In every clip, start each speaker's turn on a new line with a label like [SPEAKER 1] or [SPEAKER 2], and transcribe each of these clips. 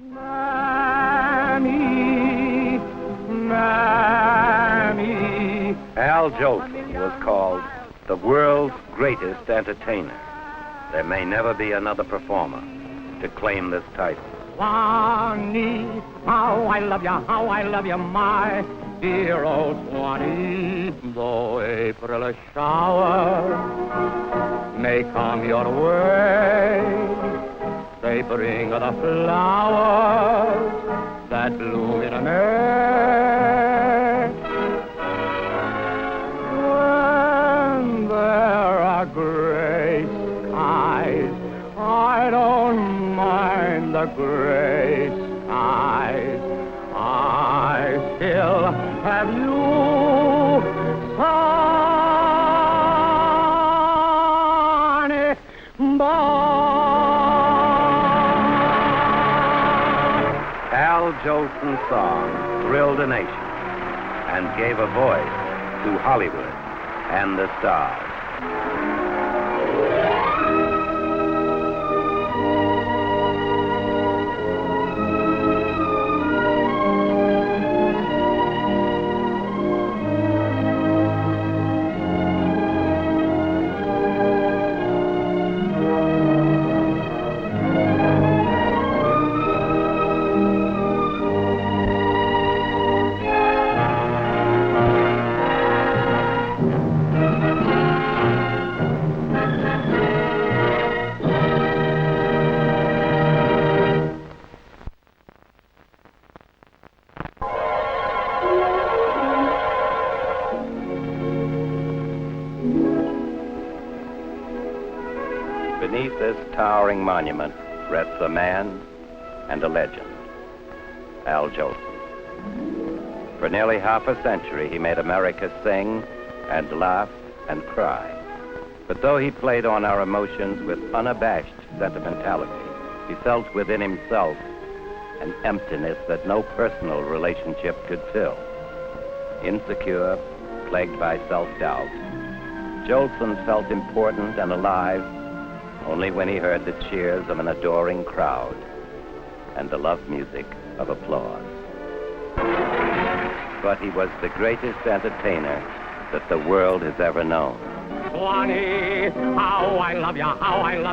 [SPEAKER 1] Mammy, Mammy.
[SPEAKER 2] Al Jolson was called the world's greatest entertainer. There may never be another performer to claim this title.
[SPEAKER 1] Swanee, how I love you, my dear old Swanee. Though April shower may come your way, they bring the flowers that bloom in May. When there are gray skies, I don't mind the gray skies. I still have you, Sonny Boy.
[SPEAKER 2] Al Jolson's song thrilled a nation and gave a voice to Hollywood and the stars. Beneath this towering monument rests a man and a legend, Al Jolson. For nearly half a century, he made America sing and laugh and cry. But though he played on our emotions with unabashed sentimentality, he felt within himself an emptiness that no personal relationship could fill. Insecure, plagued by self-doubt, Jolson felt important and alive only when he heard the cheers of an adoring crowd and the love music of applause. But he was the greatest entertainer that the world has ever known.
[SPEAKER 1] Swanee, how I love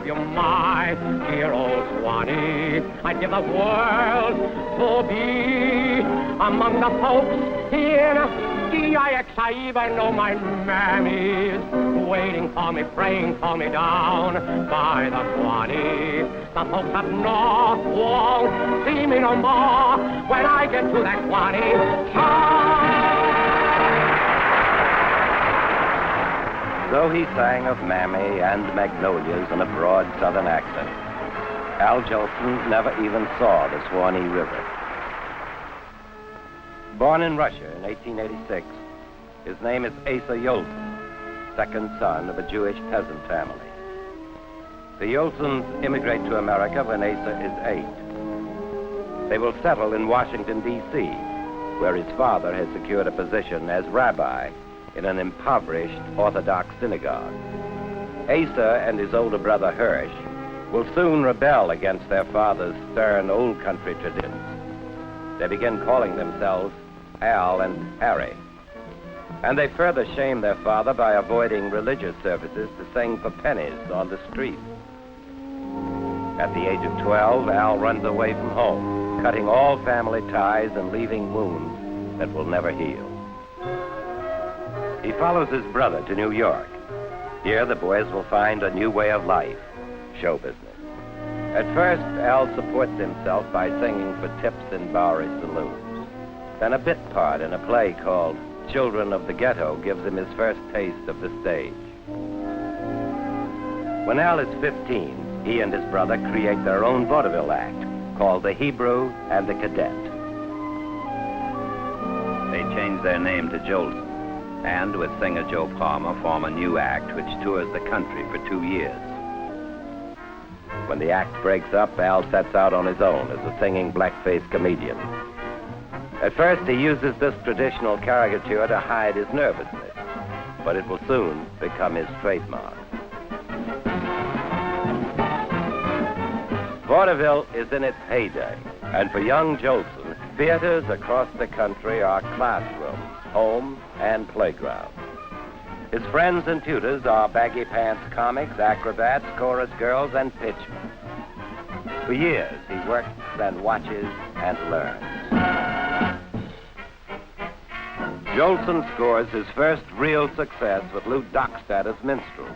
[SPEAKER 1] you, my dear old Swanee. I'd give the world to be among the folks in D-I-X. I even know my mammy's waiting for me, praying for me down by the Swanee. The folks up north won't see me no more when I get to that Swanee.
[SPEAKER 2] Though he sang of Mammy and magnolias in a broad southern accent, Al Jolson never even saw the Swanee River. Born in Russia in 1886, his name is Asa Jolson, second son of a Jewish peasant family. The Jolsons immigrate to America when Asa is 8. They will settle in Washington, D.C., where his father has secured a position as rabbi in an impoverished Orthodox synagogue. Asa and his older brother Hirsch will soon rebel against their father's stern old country traditions. They begin calling themselves Al and Harry. And they further shame their father by avoiding religious services to sing for pennies on the street. At the age of 12, Al runs away from home, cutting all family ties and leaving wounds that will never heal. He follows his brother to New York. Here, the boys will find a new way of life, show business. At first, Al supports himself by singing for tips in Bowery saloons. Then a bit part in a play called Children of the Ghetto gives him his first taste of the stage. When Al is 15, he and his brother create their own vaudeville act called The Hebrew and the Cadet. They change their name to Jolson, and with singer Joe Palmer form a new act which tours the country for 2 years. When the act breaks up, Al sets out on his own as a singing blackface comedian. At first, he uses this traditional caricature to hide his nervousness, but it will soon become his trademark. Vaudeville is in its heyday, and for young Jolson, theaters across the country are classrooms, home, and playgrounds. His friends and tutors are baggy pants comics, acrobats, chorus girls, and pitchmen. For years, he works and watches and learns. Jolson scores his first real success with Lou Dockstadt as minstrel.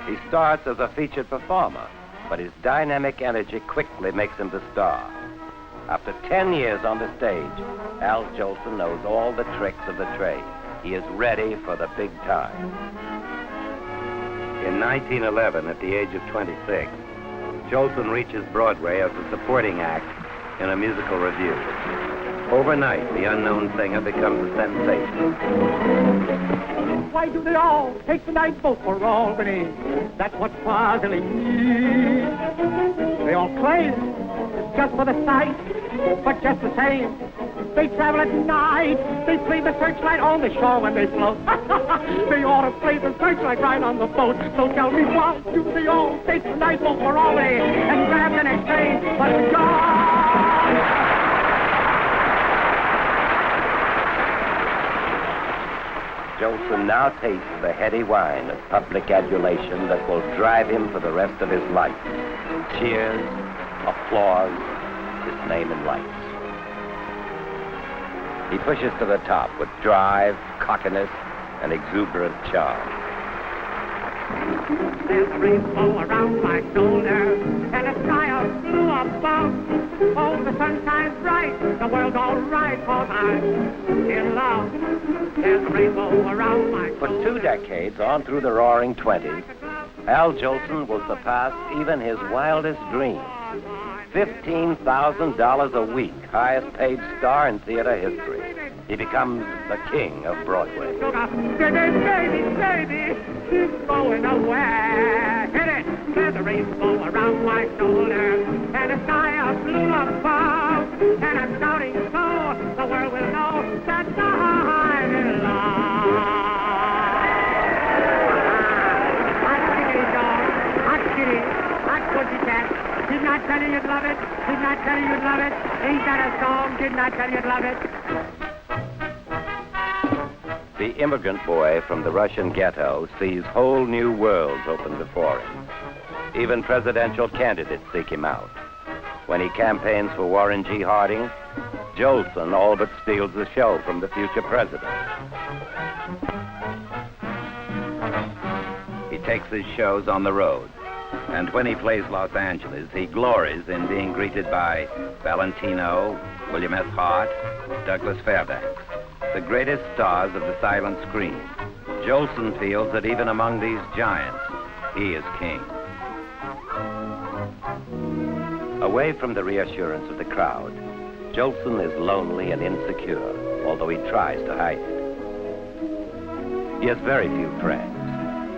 [SPEAKER 2] He starts as a featured performer, but his dynamic energy quickly makes him the star. After 10 years on the stage, Al Jolson knows all the tricks of the trade. He is ready for the big time. In 1911, at the age of 26, Jolson reaches Broadway as a supporting act in a musical revue. Overnight, the unknown singer becomes a sensation.
[SPEAKER 1] Why do they all take the night boat for Albany? That's what's puzzling me. They all claim it's just for the sight, but just the same, they travel at night. They play the searchlight on the shore when they float. They ought to play the searchlight right on the boat. So tell me, why do they all take the night boat for Albany and grab the next train? But God!
[SPEAKER 2] Jolson now tastes the heady wine of public adulation that will drive him for the rest of his life. Cheers, applause, his name in lights. He pushes to the top with drive, cockiness, and exuberant charm.
[SPEAKER 1] There's a rainbow around my shoulder and a sky of blue above. Oh, the sun shines bright, the world's all right, 'cause I'm in love. There's a rainbow around my shoulder.
[SPEAKER 2] For 2 decades, on through the roaring 20s, Al Jolson will surpass even his wildest dreams. $15,000 a week, highest paid star in theater history. He becomes the king of Broadway.
[SPEAKER 1] Baby, he's going away. Hit it! There's a rainbow around my shoulder and a sky of blue above. And I'm shouting so the world will know that I'm in love. Hot kitty, dog. Hot kitty. Hot pussycat. Did not tell you you'd love it. Did not tell you you'd love it. Ain't that a song? Did not tell you you'd love it.
[SPEAKER 2] The immigrant boy from the Russian ghetto sees whole new worlds open before him. Even presidential candidates seek him out. When he campaigns for Warren G. Harding, Jolson all but steals the show from the future president. He takes his shows on the road, and when he plays Los Angeles, he glories in being greeted by Valentino, William S. Hart, Douglas Fairbanks, the greatest stars of the silent screen. Jolson feels that even among these giants, he is king. Away from the reassurance of the crowd, Jolson is lonely and insecure, although he tries to hide it. He has very few friends,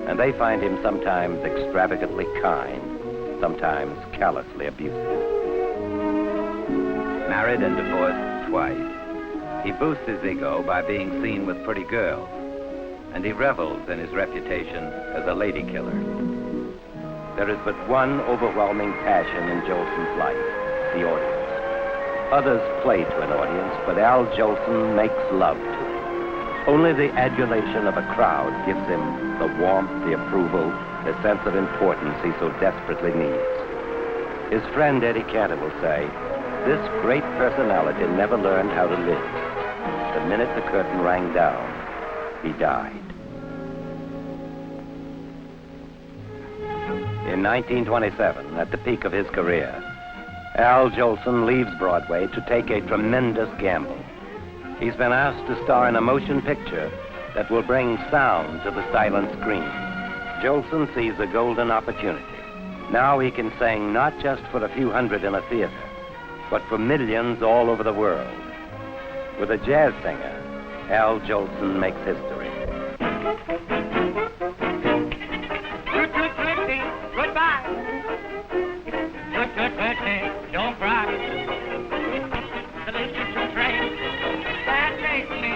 [SPEAKER 2] and they find him sometimes extravagantly kind, sometimes callously abusive. Married and divorced twice, he boosts his ego by being seen with pretty girls, and he revels in his reputation as a lady killer. There is but one overwhelming passion in Jolson's life, the audience. Others play to an audience, but Al Jolson makes love to it. Only the adulation of a crowd gives him the warmth, the approval, the sense of importance he so desperately needs. His friend Eddie Cantor will say, this great personality never learned how to live. The minute the curtain rang down, he died. In 1927, at the peak of his career, Al Jolson leaves Broadway to take a tremendous gamble. He's been asked to star in a motion picture that will bring sound to the silent screen. Jolson sees a golden opportunity. Now he can sing not just for a few hundred in a theater, but for millions all over the world. With a jazz singer, Al Jolson makes history.
[SPEAKER 1] Goodbye. Good, don't cry. The little train that takes me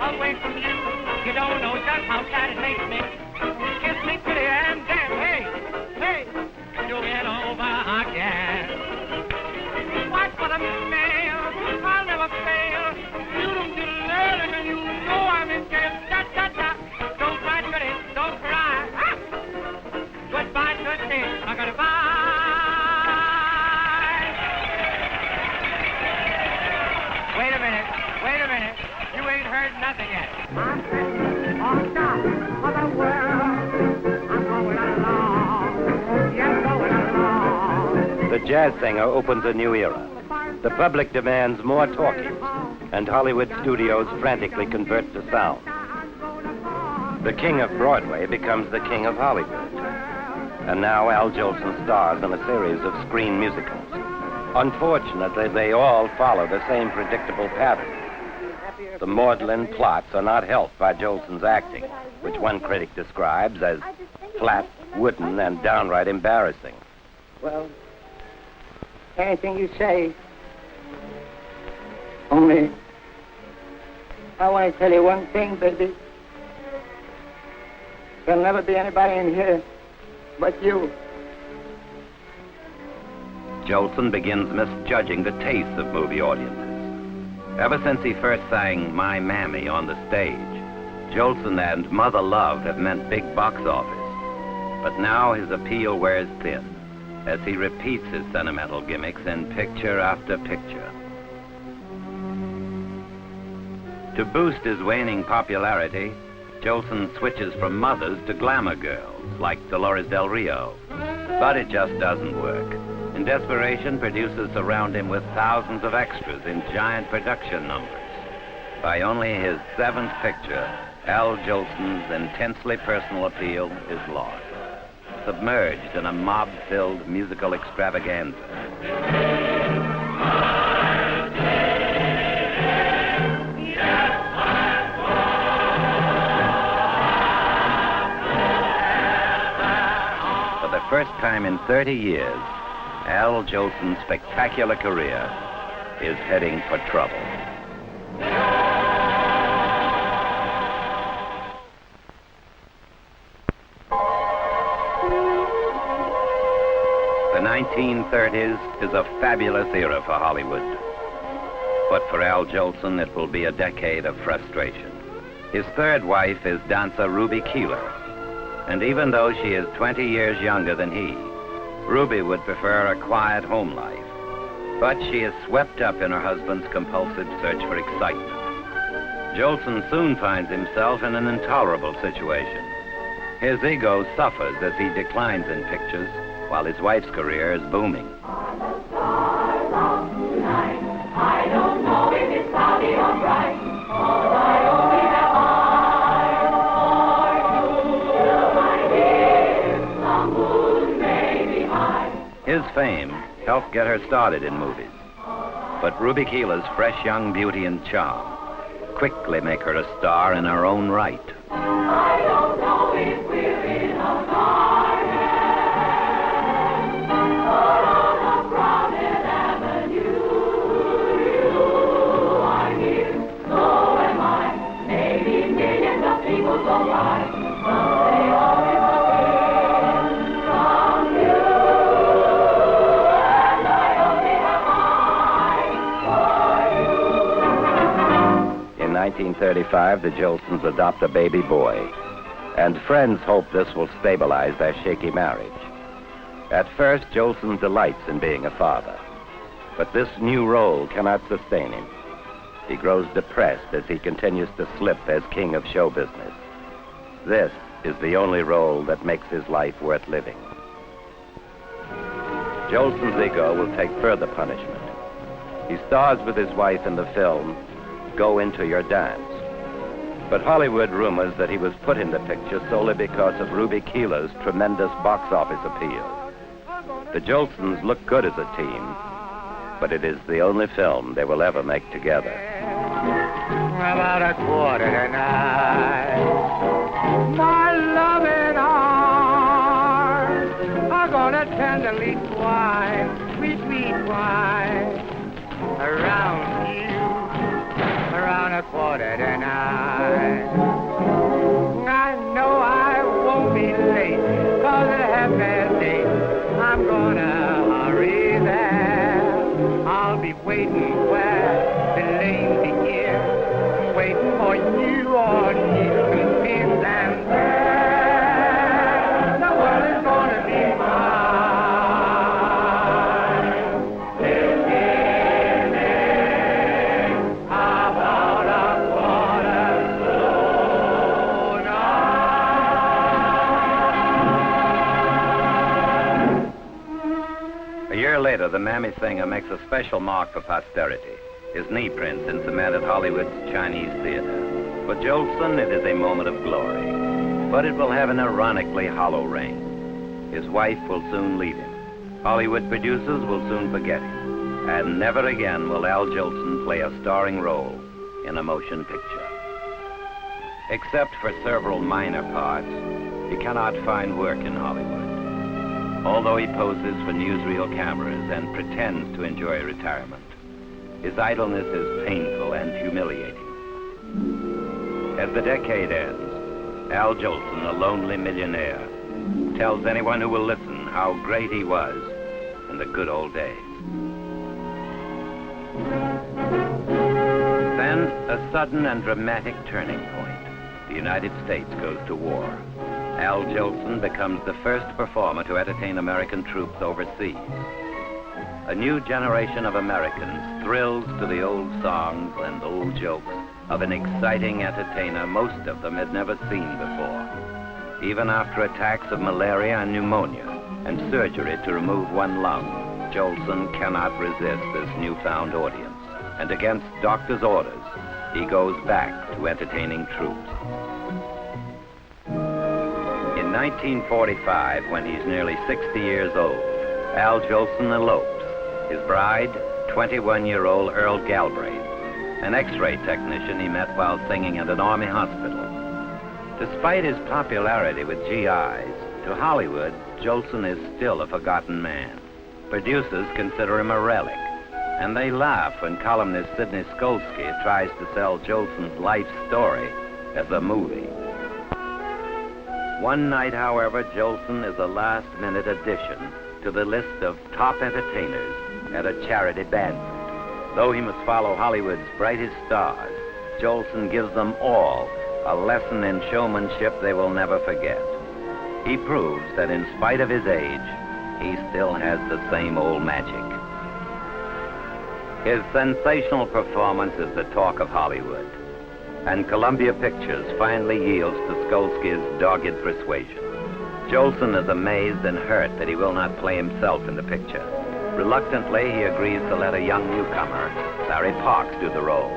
[SPEAKER 1] away from you. You don't know just how sad it makes me. Kiss me pretty and then, hey, do it over again. nothing yet. I'm setting on top of the world. I'm going along. Yes, going along.
[SPEAKER 2] The jazz singer opens a new era. The public demands more talkies, and Hollywood studios frantically convert to sound. The king of Broadway becomes the king of Hollywood. And now Al Jolson stars in a series of screen musicals. Unfortunately, they all follow the same predictable pattern. The maudlin plots are not helped by Jolson's acting, which one critic describes as flat, wooden, and downright embarrassing.
[SPEAKER 3] Well, anything you say. Only, I want to tell you one thing, baby. There'll never be anybody in here but you.
[SPEAKER 2] Jolson begins misjudging the tastes of movie audiences. Ever since he first sang My Mammy on the stage, Jolson and Mother Love have meant big box office. But now his appeal wears thin as he repeats his sentimental gimmicks in picture after picture. To boost his waning popularity, Jolson switches from mothers to glamour girls like Dolores Del Rio. But it just doesn't work. In desperation, producers surround him with thousands of extras in giant production numbers. By only his seventh picture, Al Jolson's intensely personal appeal is lost, submerged in a mob-filled musical extravaganza. For the first time in 30 years, Al Jolson's spectacular career is heading for trouble. The 1930s is a fabulous era for Hollywood. But for Al Jolson, it will be a decade of frustration. His third wife is dancer Ruby Keeler. And even though she is 20 years younger than he, Ruby would prefer a quiet home life. But she is swept up in her husband's compulsive search for excitement. Jolson soon finds himself in an intolerable situation. His ego suffers as he declines in pictures, while his wife's career is booming.
[SPEAKER 4] I don't know if it's cloudy or bright, for I only have eyes for you, my dear. Some moon may be high.
[SPEAKER 2] His fame helped get her started in movies. But Ruby Keeler's fresh young beauty and charm quickly make her a star in her own right.
[SPEAKER 4] I don't know if we're in a garden or on a crowded avenue. You are here, so am I. Maybe millions of people go by. Some say all disappear from you, and I only have eyes for you.
[SPEAKER 2] In 1935, the Jolsons adopt a baby boy, and friends hope this will stabilize their shaky marriage. At first, Jolson delights in being a father, but this new role cannot sustain him. He grows depressed as he continues to slip as king of show business. This is the only role that makes his life worth living. Jolson's ego will take further punishment. He stars with his wife in the film Go Into Your Dance. But Hollywood rumors that he was put in the picture solely because of Ruby Keeler's tremendous box office appeal. The Jolsons look good as a team, but it is the only film they will ever make together.
[SPEAKER 3] About 8:45, my loving arms are gonna tenderly twine, sweet, sweet twine, around you, around 8:45. I know I won't be late, 'cause at 8:30 I'm gonna hurry there. I'll be waiting where the lane begins, waiting for you on Houston pins and there. The world is gonna be mine. This evening, about 8:45.
[SPEAKER 2] mammy singer makes a special mark for posterity. His knee prints in cemented Hollywood's Chinese theater. For Jolson, it is a moment of glory, but it will have an ironically hollow ring. His wife will soon leave him. Hollywood producers will soon forget him, and never again will Al Jolson play a starring role in a motion picture. Except for several minor parts, he cannot find work in Hollywood. Although he poses for newsreel cameras and pretends to enjoy retirement, his idleness is painful and humiliating. As the decade ends, Al Jolson, a lonely millionaire, tells anyone who will listen how great he was in the good old days. Then, a sudden and dramatic turning point. The United States goes to war. Al Jolson becomes the first performer to entertain American troops overseas. A new generation of Americans thrills to the old songs and old jokes of an exciting entertainer most of them had never seen before. Even after attacks of malaria and pneumonia and surgery to remove one lung, Jolson cannot resist this newfound audience. And against doctors' orders, he goes back to entertaining troops. In 1945, when he's nearly 60 years old, Al Jolson elopes. His bride, 21-year-old Earl Galbraith, an X-ray technician he met while singing at an Army hospital. Despite his popularity with GIs, to Hollywood, Jolson is still a forgotten man. Producers consider him a relic, and they laugh when columnist Sidney Skolsky tries to sell Jolson's life story as a movie. One night, however, Jolson is a last-minute addition to the list of top entertainers at a charity banquet. Though he must follow Hollywood's brightest stars, Jolson gives them all a lesson in showmanship they will never forget. He proves that in spite of his age, he still has the same old magic. His sensational performance is the talk of Hollywood, and Columbia Pictures finally yields to Skolsky's dogged persuasion. Jolson is amazed and hurt that he will not play himself in the picture. Reluctantly, he agrees to let a young newcomer, Larry Parks, do the role.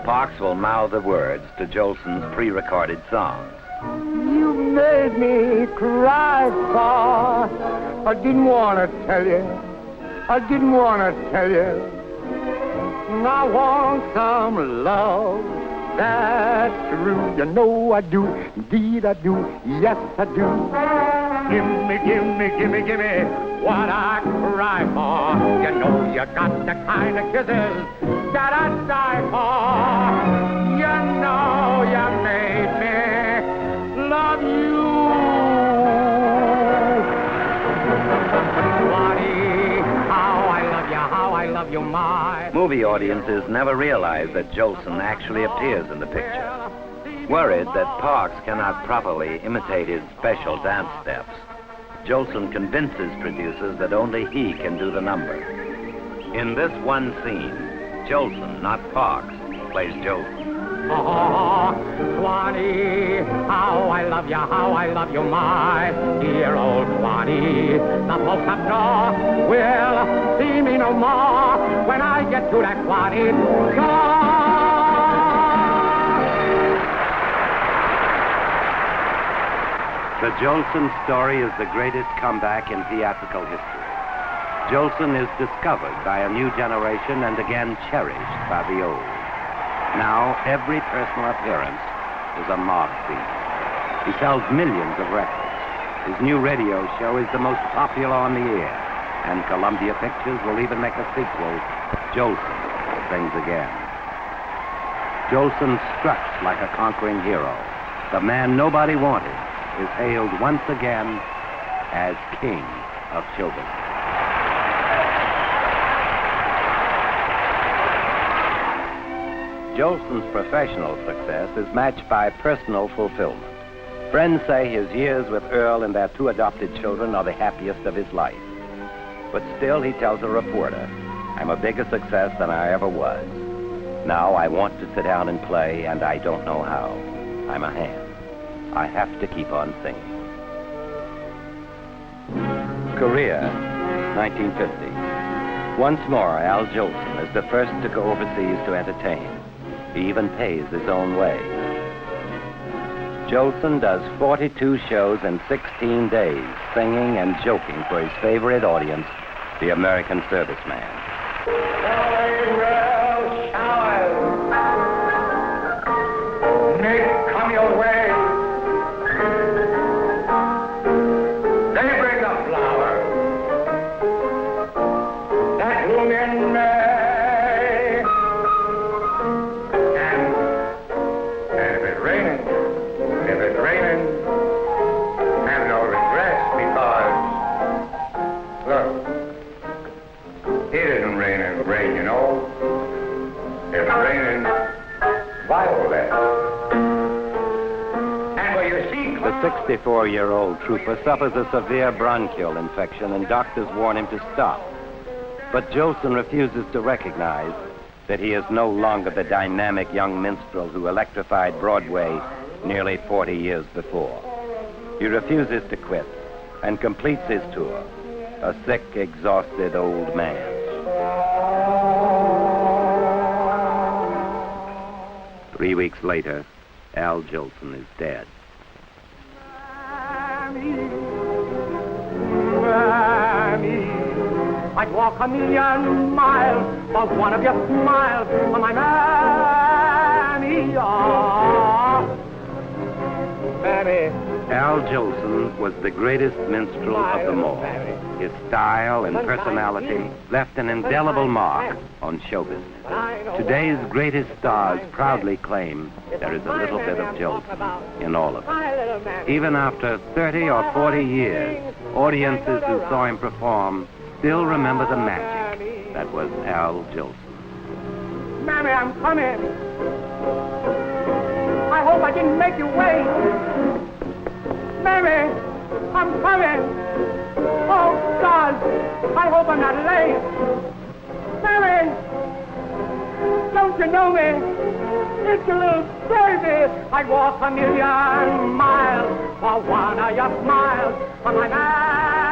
[SPEAKER 2] Parks will mouth the words to Jolson's pre-recorded songs.
[SPEAKER 3] You made me cry, Pa. I didn't want to tell you. I didn't want to tell you. I want some love. That's true. You know I do. Indeed I do. Yes, I do. Gimme, gimme, gimme, gimme what I cry for. You know you got the kind of kisses that I'd die for. You know you made me love you. Swanee, how I love you, how I love you, my.
[SPEAKER 2] Movie audiences never realize that Jolson actually appears in the picture. Worried that Parks cannot properly imitate his special dance steps, Jolson convinces producers that only he can do the number. In this one scene, Jolson, not Parks, plays Jolson.
[SPEAKER 1] Oh, Swanee, how I love you, my dear old Swanee. The folks up north will see me no more when I get to that Swanee shore.
[SPEAKER 2] The Jolson story is the greatest comeback in theatrical history. Jolson is discovered by a new generation and again cherished by the old. Now, every personal appearance is a mob scene. He sells millions of records. His new radio show is the most popular on the air, and Columbia Pictures will even make a sequel, Jolson Sings Again. Jolson struts like a conquering hero. The man nobody wanted is hailed once again as king of showbiz. Jolson's professional success is matched by personal fulfillment. Friends say his years with Earl and their two adopted children are the happiest of his life. But still, he tells a reporter, I'm a bigger success than I ever was. Now I want to sit down and play, and I don't know how. I'm a ham. I have to keep on singing. Korea, 1950. Once more, Al Jolson is the first to go overseas to entertain. He even pays his own way. Jolson does 42 shows in 16 days, singing and joking for his favorite audience, the American serviceman.
[SPEAKER 3] Come your way. They bring the flowers that bloom in May. And if it's raining, have no regrets because, look, it isn't raining rain, you know. It's raining violet.
[SPEAKER 2] The 64-year-old trooper suffers a severe bronchial infection, and doctors warn him to stop. But Jolson refuses to recognize that he is no longer the dynamic young minstrel who electrified Broadway nearly 40 years before. He refuses to quit and completes his tour, a sick, exhausted old man. Three weeks later, Al Jolson is dead.
[SPEAKER 1] Mammy, I'd walk a million miles for one of your smiles, for my mammy, oh. Mammy.
[SPEAKER 2] Al Jolson was the greatest minstrel of them all. His style and personality left an indelible mark on show business. Today's greatest stars proudly claim there is a little bit of Jolson in all of them. Even after 30 or 40 years, audiences who saw him perform still remember the magic that was Al Jolson.
[SPEAKER 1] Mammy, I'm coming. I hope I didn't make you wait. Mammy, I'm coming. Oh, God, I hope I'm not late. Mammy, don't you know me? It's a little baby. I'd walk a million miles for one of your smiles, for my man.